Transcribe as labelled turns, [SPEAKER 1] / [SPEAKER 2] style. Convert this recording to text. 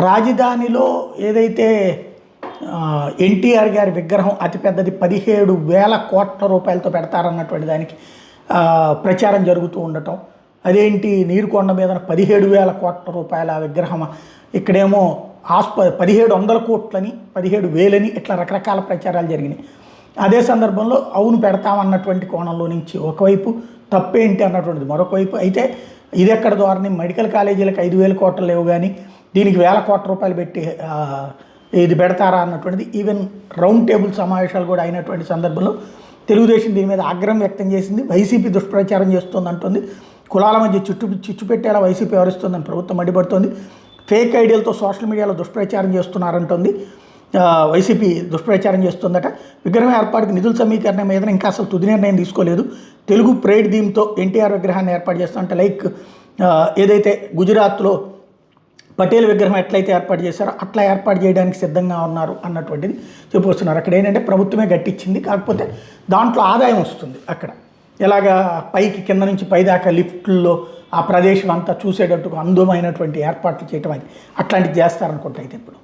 [SPEAKER 1] రాజధానిలో ఏదైతే ఎన్టీఆర్ గారి విగ్రహం అతిపెద్దది 17,000 కోట్ల రూపాయలతో పెడతారన్నటువంటి దానికి ప్రచారం జరుగుతూ ఉండటం, అదేంటి నీరుకొండ మీద 17,000 కోట్ల రూపాయల విగ్రహం, ఇక్కడేమో 1,700 కోట్లని 17,000 ఇట్లా రకరకాల ప్రచారాలు జరిగినాయి. అదే సందర్భంలో అవును పెడతామన్నటువంటి కోణంలో నుంచి ఒకవైపు తప్పేంటి అన్నటువంటిది మరొక వైపు. అయితే ఇది ఎక్కడ ధోరణి, మెడికల్ కాలేజీలకు 5,000 కోట్లు లేవు కానీ దీనికి 1,000 కోట్ల రూపాయలు పెట్టి ఇది పెడతారా అన్నటువంటిది. ఈవెన్ రౌండ్ టేబుల్ సమావేశాలు కూడా అయినటువంటి సందర్భంలో తెలుగుదేశం దీని మీద ఆగ్రహం వ్యక్తం చేసింది. వైసీపీ దుష్ప్రచారం చేస్తుంది అంటుంది, కులాల మధ్య చిచ్చు పెట్టేలా వైసీపీ వ్యవహరిస్తుందని ప్రభుత్వం అడ్డుపడుతుంది, ఫేక్ ఐడియాలతో సోషల్ మీడియాలో దుష్ప్రచారం చేస్తున్నారంటుంది, వైసీపీ దుష్ప్రచారం చేస్తుందట. విగ్రహం ఏర్పాటుకి నిధుల సమీకరణ మీద ఇంకా అసలు తుది నిర్ణయం తీసుకోలేదు. తెలుగు ప్రైడ్ థీమ్తో ఎన్టీఆర్ విగ్రహాన్ని ఏర్పాటు చేస్తుంటే లైక్ ఏదైతే గుజరాత్లో పటేల్ విగ్రహం ఎట్లయితే ఏర్పాటు చేశారో అట్లా ఏర్పాటు చేయడానికి సిద్ధంగా ఉన్నారు అన్నటువంటిది చెప్పుకొస్తున్నారు. అక్కడ ఏంటంటే ప్రభుత్వమే గట్టించింది, కాకపోతే దాంట్లో ఆదాయం వస్తుంది. అక్కడ ఎలాగా పైకి కింద నుంచి పైదాకా లిఫ్ట్లో ఆ ప్రదేశం అంతా చూసేటట్టుగా అందమైనటువంటి ఏర్పాట్లు చేయటం, అది అట్లాంటివి చేస్తారనుకుంటా అయితే ఇప్పుడు.